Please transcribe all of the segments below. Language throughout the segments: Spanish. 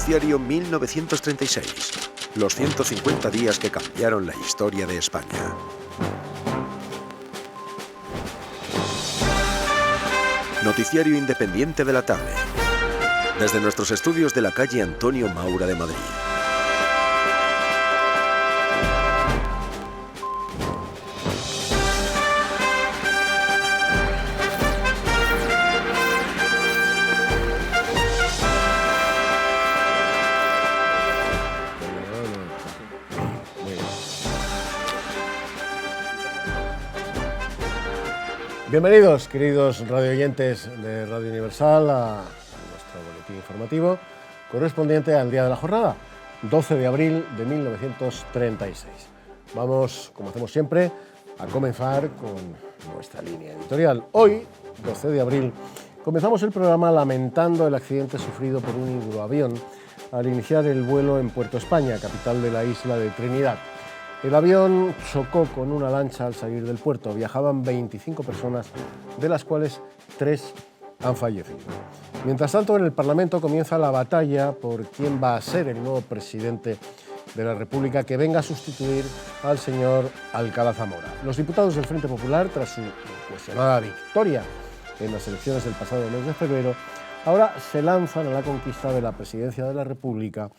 Noticiario 1936. Los 150 días que cambiaron la historia de España. Noticiario independiente de la tarde. Desde nuestros estudios de la calle Antonio Maura de Madrid. Bienvenidos, queridos radioyentes de Radio Universal, a nuestro boletín informativo correspondiente al día de la jornada, 12 de abril de 1936. Vamos, como hacemos siempre, a comenzar con nuestra línea editorial. Hoy, 12 de abril, comenzamos el programa lamentando el accidente sufrido por un hidroavión al iniciar el vuelo en Puerto España, capital de la isla de Trinidad. El avión chocó con una lancha al salir del puerto. Viajaban 25 personas, de las cuales 3 han fallecido. Mientras tanto, en el Parlamento comienza la batalla por quién va a ser el nuevo presidente de la República que venga a sustituir al señor Alcalá Zamora. Los diputados del Frente Popular, tras su cuestionada victoria en las elecciones del pasado mes de febrero, ahora se lanzan a la conquista de la presidencia de la República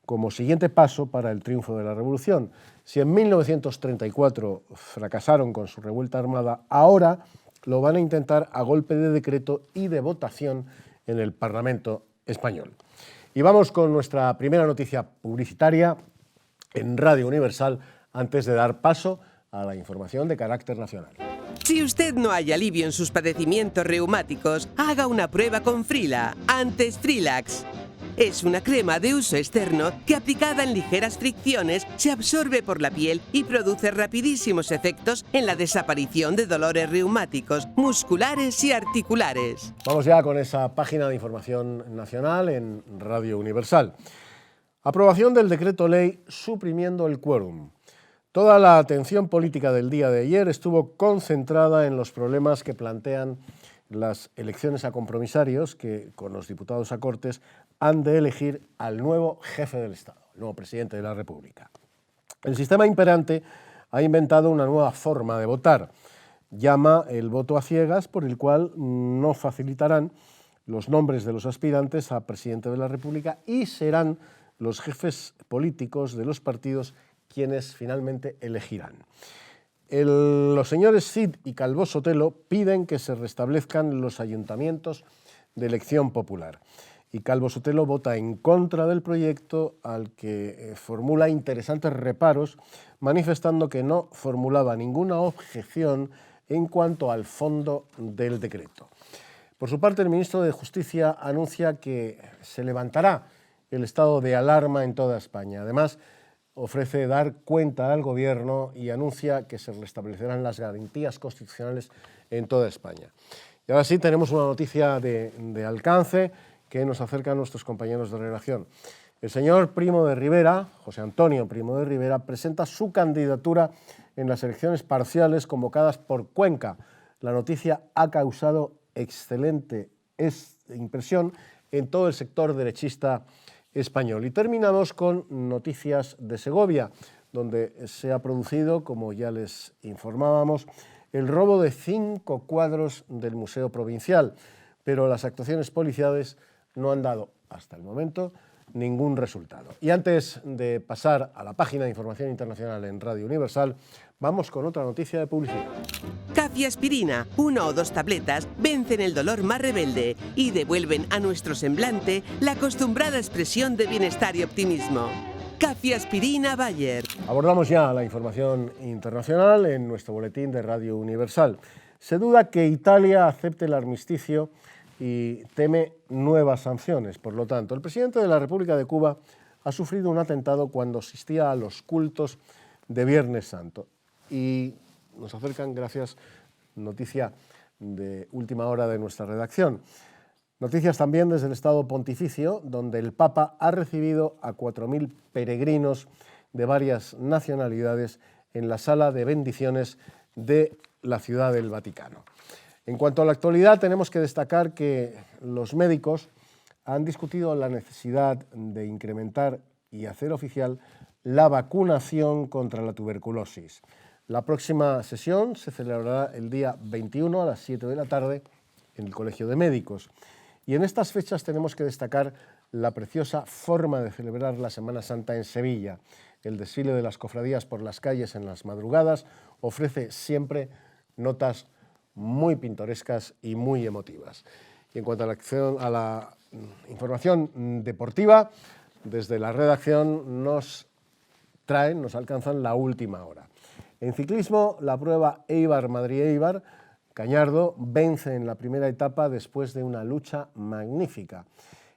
como siguiente paso para el triunfo de la Revolución. Si en 1934 fracasaron con su revuelta armada, ahora lo van a intentar a golpe de decreto y de votación en el Parlamento español. Y vamos con nuestra primera noticia publicitaria en Radio Universal antes de dar paso a la información de carácter nacional. Si usted no halla alivio en sus padecimientos reumáticos, haga una prueba con Frila, antes Frilax. Es una crema de uso externo que, aplicada en ligeras fricciones, se absorbe por la piel y produce rapidísimos efectos en la desaparición de dolores reumáticos, musculares y articulares. Vamos ya con esa página de información nacional en Radio Universal. Aprobación del decreto ley suprimiendo el quórum. Toda la atención política del día de ayer estuvo concentrada en los problemas que plantean las elecciones a compromisarios que, con los diputados a Cortes, han de elegir al nuevo jefe del Estado, el nuevo presidente de la República. El sistema imperante ha inventado una nueva forma de votar. Llama el voto a ciegas, por el cual no facilitarán los nombres de los aspirantes a presidente de la República y serán los jefes políticos de los partidos quienes finalmente elegirán. Los señores Cid y Calvo Sotelo piden que se restablezcan los ayuntamientos de elección popular. Y Calvo Sotelo vota en contra del proyecto, al que formula interesantes reparos, manifestando que no formulaba ninguna objeción en cuanto al fondo del decreto. Por su parte, el ministro de Justicia anuncia que se levantará el estado de alarma en toda España. Además, ofrece dar cuenta al Gobierno y anuncia que se restablecerán las garantías constitucionales en toda España. Y ahora sí tenemos una noticia de alcance que nos acercan nuestros compañeros de redacción. El señor Primo de Rivera, José Antonio Primo de Rivera, presenta su candidatura en las elecciones parciales convocadas por Cuenca. La noticia ha causado excelente impresión en todo el sector derechista español. Y terminamos con noticias de Segovia, donde se ha producido, como ya les informábamos, el robo de 5 cuadros del Museo Provincial, pero las actuaciones policiales no han dado, hasta el momento, ningún resultado. Y antes de pasar a la página de información internacional en Radio Universal, vamos con otra noticia de publicidad. Cafiaspirina, 1 o 2 tabletas vencen el dolor más rebelde y devuelven a nuestro semblante la acostumbrada expresión de bienestar y optimismo. Cafiaspirina Bayer. Abordamos ya la información internacional en nuestro boletín de Radio Universal. Se duda que Italia acepte el armisticio y teme nuevas sanciones. Por lo tanto, el presidente de la República de Cuba ha sufrido un atentado cuando asistía a los cultos de Viernes Santo. Y nos acercan, gracias, noticia de última hora de nuestra redacción. Noticias también desde el Estado Pontificio, donde el Papa ha recibido a 4.000 peregrinos de varias nacionalidades en la sala de bendiciones de la Ciudad del Vaticano. En cuanto a la actualidad, tenemos que destacar que los médicos han discutido la necesidad de incrementar y hacer oficial la vacunación contra la tuberculosis. La próxima sesión se celebrará el día 21 a las 7 de la tarde en el Colegio de Médicos. Y en estas fechas tenemos que destacar la preciosa forma de celebrar la Semana Santa en Sevilla. El desfile de las cofradías por las calles en las madrugadas ofrece siempre notas muy pintorescas y muy emotivas. Y en cuanto a la información deportiva, desde la redacción nos alcanzan la última hora. En ciclismo, la prueba Eibar-Madrid-Eibar, Cañardo vence en la primera etapa después de una lucha magnífica.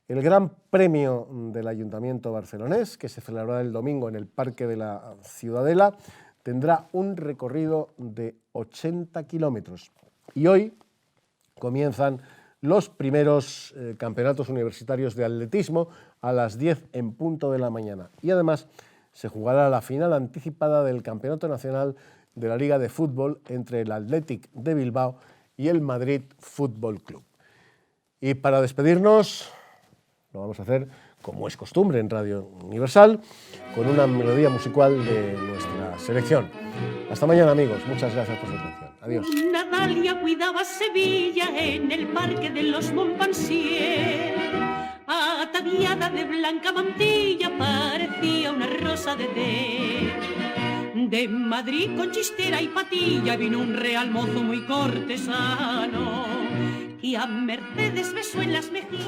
El Gran Premio del Ayuntamiento barcelonés, que se celebrará el domingo en el Parque de la Ciudadela, tendrá un recorrido de 80 kilómetros. Y hoy comienzan los primeros campeonatos universitarios de atletismo a las 10 en punto de la mañana. Y además se jugará la final anticipada del Campeonato Nacional de la Liga de Fútbol entre el Athletic de Bilbao y el Madrid Fútbol Club. Y para despedirnos, lo vamos a hacer como es costumbre en Radio Universal, con una melodía musical de nuestra selección. Hasta mañana, amigos. Muchas gracias por su atención. Adiós. Una dalia cuidaba Sevilla en el Parque de los Montpensier. Ataviada de blanca mantilla parecía una rosa de té. De Madrid con chistera y patilla vino un real mozo muy cortesano y a Mercedes besó en las mejillas.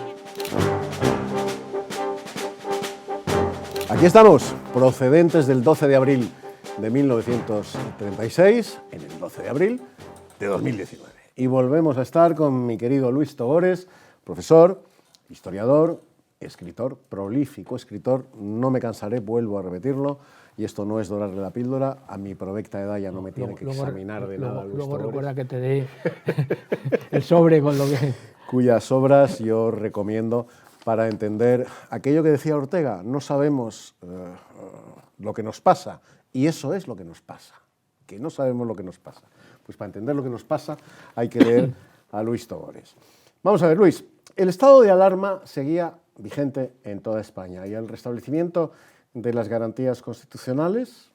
Aquí estamos, procedentes del 12 de abril de 1936, en el 12 de abril de 2019. Y volvemos a estar con mi querido Luis Togores, profesor, historiador, escritor, prolífico escritor, no me cansaré, vuelvo a repetirlo, y esto no es dorarle la píldora, a mi provecta edad ya no me tiene que examinar de nada Luis Luego Togores. recuerda que te dé el sobre con lo que... Cuyas obras yo recomiendo para entender aquello que decía Ortega, no sabemos lo que nos pasa, y eso es lo que nos pasa, que no sabemos lo que nos pasa. Pues para entender lo que nos pasa hay que leer a Luis Togores. Vamos a ver, Luis, el estado de alarma seguía vigente en toda España y el restablecimiento de las garantías constitucionales,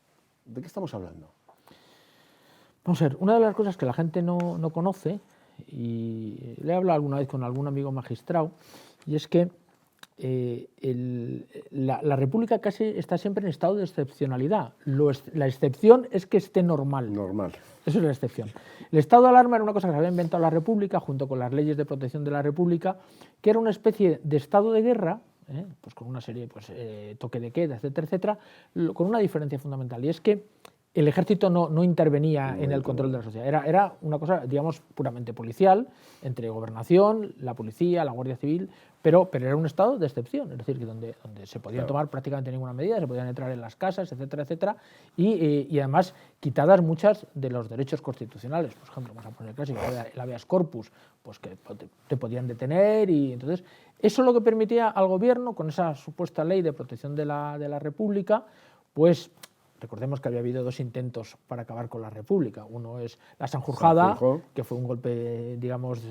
¿de qué estamos hablando? Vamos a ver, una de las cosas que la gente no conoce, y le he hablado alguna vez con algún amigo magistrado, y es que la República casi está siempre en estado de excepcionalidad. La excepción es que esté normal. Normal. Eso es la excepción. El estado de alarma era una cosa que se había inventado la República junto con las leyes de protección de la República, que era una especie de estado de guerra, pues con una serie, toque de queda, etcétera, etcétera, con una diferencia fundamental, y es que el ejército no intervenía en el control de la sociedad. Era una cosa, digamos, puramente policial, entre gobernación, la policía, la Guardia Civil, pero era un estado de excepción, es decir, que donde se podían tomar prácticamente ninguna medida, se podían entrar en las casas, etcétera, etcétera, y además quitadas muchas de los derechos constitucionales. Por ejemplo, vamos a poner el clásico, el habeas corpus, pues que te podían detener, y entonces eso lo que permitía al gobierno, con esa supuesta ley de protección de la República, pues recordemos que había habido dos intentos para acabar con la República. Uno es la Sanjurjada, que fue un golpe, digamos,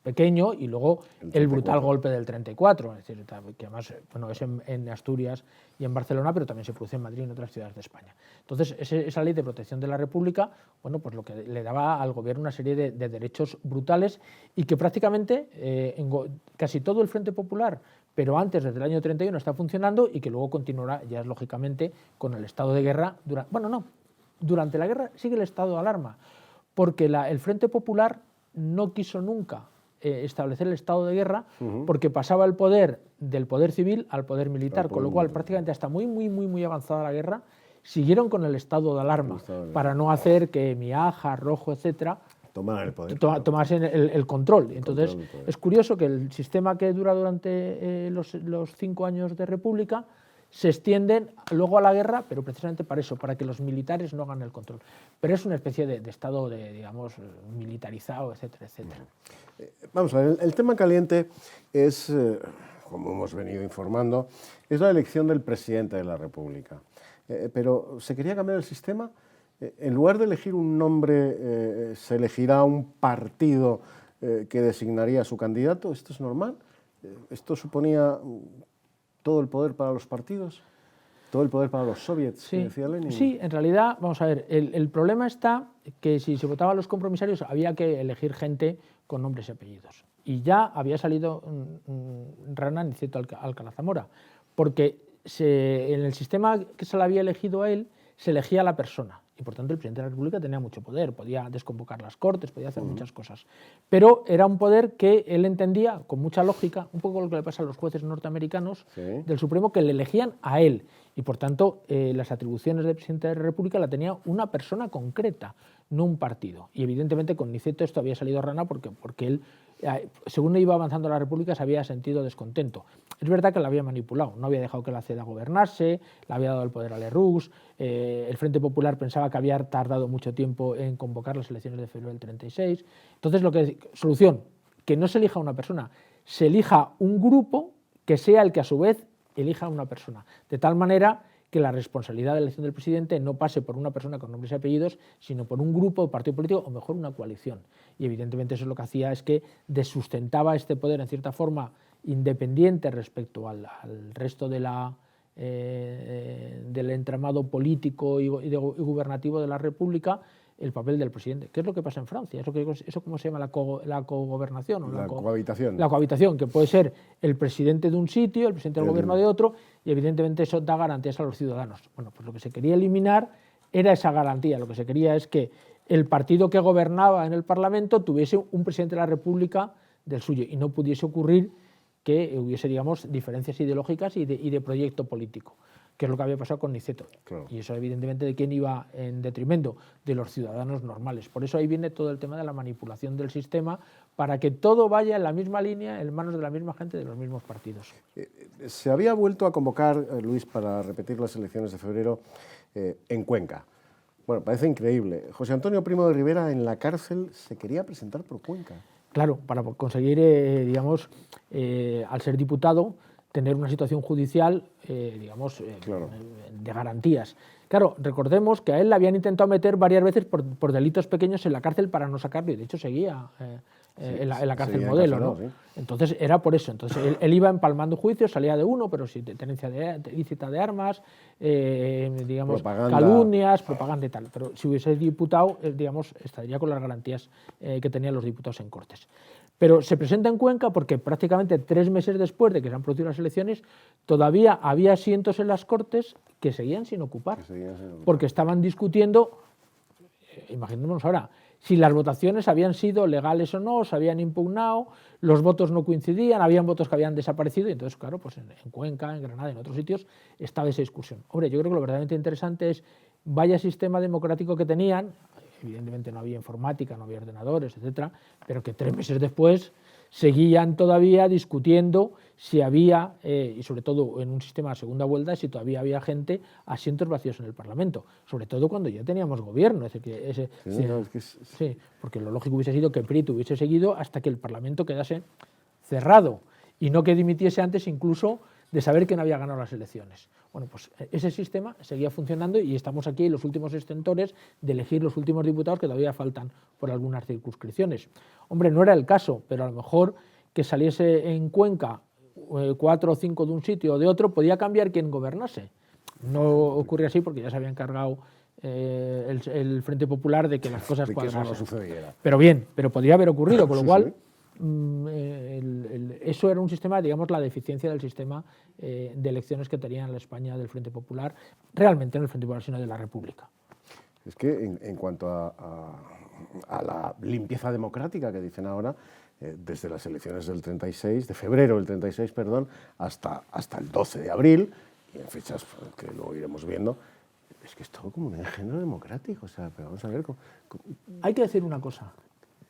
pequeño, y luego el brutal golpe del 34, es decir, que además es en Asturias y en Barcelona, pero también se produce en Madrid y en otras ciudades de España. Entonces, esa ley de protección de la República, pues lo que le daba al gobierno una serie de derechos brutales, y que prácticamente casi todo el Frente Popular, pero antes, desde el año 31, está funcionando, y que luego continuará, ya es lógicamente, con el estado de guerra. Durante la guerra sigue el estado de alarma, porque el Frente Popular no quiso nunca establecer el estado de guerra, porque pasaba el poder del poder civil al poder militar, con lo cual prácticamente hasta muy avanzada la guerra siguieron con el estado de alarma, para no hacer que Miaja, Rojo, etcétera, tomasen el control. Entonces, es curioso que el sistema que dura durante los 5 años de República se extienden luego a la guerra, pero precisamente para eso, para que los militares no hagan el control. Pero es una especie de estado, digamos, militarizado, etcétera, etcétera. Vamos a ver, el tema caliente es, como hemos venido informando, es la elección del presidente de la República. Pero ¿se quería cambiar el sistema? En lugar de elegir un nombre, se elegirá un partido que designaría a su candidato. ¿Esto es normal? ¿Esto suponía todo el poder para los partidos? ¿Todo el poder para los soviets, que decía Lenin? Sí, en realidad, vamos a ver, el problema está que si se votaban los compromisarios había que elegir gente con nombres y apellidos. Y ya había salido rana Niceto Alcalá Zamora, porque en el sistema que se le había elegido a él, se elegía a la persona. Y por tanto el presidente de la República tenía mucho poder, podía desconvocar las Cortes, podía hacer muchas cosas. Pero era un poder que él entendía con mucha lógica, un poco lo que le pasa a los jueces norteamericanos del Supremo, que le elegían a él. Y por tanto las atribuciones del presidente de la República la tenía una persona concreta, no un partido. Y evidentemente con Niceto esto había salido rana porque él, según iba avanzando la República, se había sentido descontento. Es verdad que la había manipulado, no había dejado que la CEDA gobernase, le había dado el poder a Lerroux, el Frente Popular pensaba que había tardado mucho tiempo en convocar las elecciones de febrero del 36. Entonces, solución, que no se elija una persona, se elija un grupo que sea el que a su vez elija a una persona, de tal manera que la responsabilidad de la elección del presidente no pase por una persona con nombres y apellidos, sino por un grupo o partido político, o mejor una coalición. Y evidentemente eso lo que hacía es que desustentaba este poder en cierta forma independiente respecto al resto de del entramado político y gubernativo de la República, el papel del presidente. ¿Qué es lo que pasa en Francia? ¿Eso cómo se llama la cogobernación? ¿O la cohabitación. La cohabitación, que puede ser el presidente de un sitio, el presidente del gobierno de otro, y evidentemente eso da garantías a los ciudadanos. Bueno, pues lo que se quería eliminar era esa garantía. Lo que se quería es que el partido que gobernaba en el Parlamento tuviese un presidente de la República del suyo y no pudiese ocurrir que hubiese, digamos, diferencias ideológicas y de proyecto político, que es lo que había pasado con Niceto. Claro. Y eso evidentemente de quién iba en detrimento, de los ciudadanos normales. Por eso ahí viene todo el tema de la manipulación del sistema para que todo vaya en la misma línea, en manos de la misma gente, de los mismos partidos. Se había vuelto a convocar, Luis, para repetir las elecciones de febrero en Cuenca. Bueno, parece increíble. José Antonio Primo de Rivera en la cárcel se quería presentar por Cuenca. Claro, para conseguir, digamos, al ser diputado, tener una situación judicial, digamos, de garantías. Claro, recordemos que a él le habían intentado meter varias veces por delitos pequeños en la cárcel para no sacarlo, y de hecho seguía en la cárcel modelo, ¿no? Sí. Entonces era por eso. Entonces él iba empalmando juicios, salía de uno, pero sin tenencia ilícita de armas, digamos, calumnias, propaganda y tal. Pero si hubiese diputado, digamos, estaría con las garantías que tenían los diputados en Cortes. Pero se presenta en Cuenca porque prácticamente 3 meses después de que se han producido las elecciones, todavía había asientos en las Cortes que seguían sin ocupar, porque estaban discutiendo, imaginémonos ahora, si las votaciones habían sido legales o no, se habían impugnado, los votos no coincidían, habían votos que habían desaparecido, y entonces, claro, pues en Cuenca, en Granada, en otros sitios, estaba esa discusión. Hombre, yo creo que lo verdaderamente interesante es, vaya sistema democrático que tenían, evidentemente no había informática, no había ordenadores, etcétera, pero que 3 meses después seguían todavía discutiendo si había, y sobre todo en un sistema de segunda vuelta, si todavía había gente, asientos vacíos en el Parlamento, sobre todo cuando ya teníamos gobierno. Es decir, sí, porque lo lógico hubiese sido que Prieto hubiese seguido hasta que el Parlamento quedase cerrado y no que dimitiese antes incluso de saber quién había ganado las elecciones. Bueno, pues ese sistema seguía funcionando y estamos aquí los últimos extentores de elegir los últimos diputados que todavía faltan por algunas circunscripciones. Hombre, no era el caso, pero a lo mejor que saliese en Cuenca 4 o 5 de un sitio o de otro podía cambiar quién gobernase. No ocurre así porque ya se había encargado el Frente Popular de que las cosas cuadrasen. Eso no sucediera. Pero bien, pero podría haber ocurrido, con lo cual... Sí. Eso era un sistema, digamos, la deficiencia del sistema de elecciones que tenía en la España del Frente Popular, realmente no el Frente Popular, sino de la República. Es que en cuanto a la limpieza democrática que dicen ahora, desde las elecciones del 36, de febrero del 36, perdón, hasta el 12 de abril, y en fechas que luego iremos viendo, es que es todo como un engendro democrático. O sea, pero vamos a ver... Hay que decir una cosa,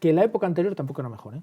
que la época anterior tampoco era mejor, ¿eh?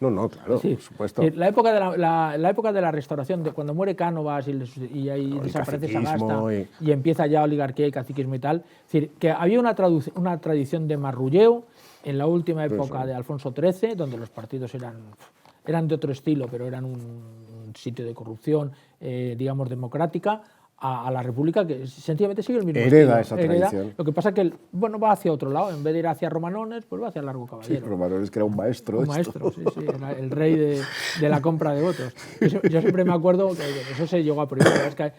No, claro, sí, por supuesto. La época de la restauración, de cuando muere Cánovas y ahí desaparece Sagasta y empieza ya oligarquía y caciquismo y tal, es decir, que había una tradición de marrulleo en la última época de Alfonso XIII, donde los partidos eran de otro estilo, pero eran un sitio de corrupción, digamos, democrática. a la República, que sencillamente sigue el mismo Hereda estilo. esa tradición. Lo que pasa que va hacia otro lado, en vez de ir hacia Romanones, pues va hacia Largo Sí, Caballero. Romanones, que era un maestro. Un esto. maestro, sí, era el rey de la compra de votos. Yo siempre me acuerdo que eso se llegó a prohibir. Es que,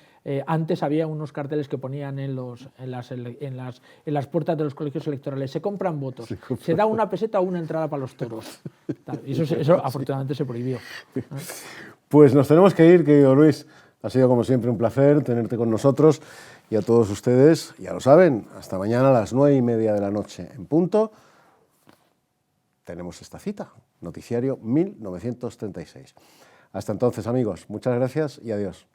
antes había unos carteles que ponían en las puertas de los colegios electorales: se compran votos, se da una peseta o una entrada para los toros. Y eso afortunadamente se prohibió. Pues nos tenemos que ir, querido Luis. Ha sido como siempre un placer tenerte con nosotros, y a todos ustedes, ya lo saben, hasta mañana a las 9:30 de la noche en punto. Tenemos esta cita, Noticiario 1936. Hasta entonces, amigos, muchas gracias y adiós.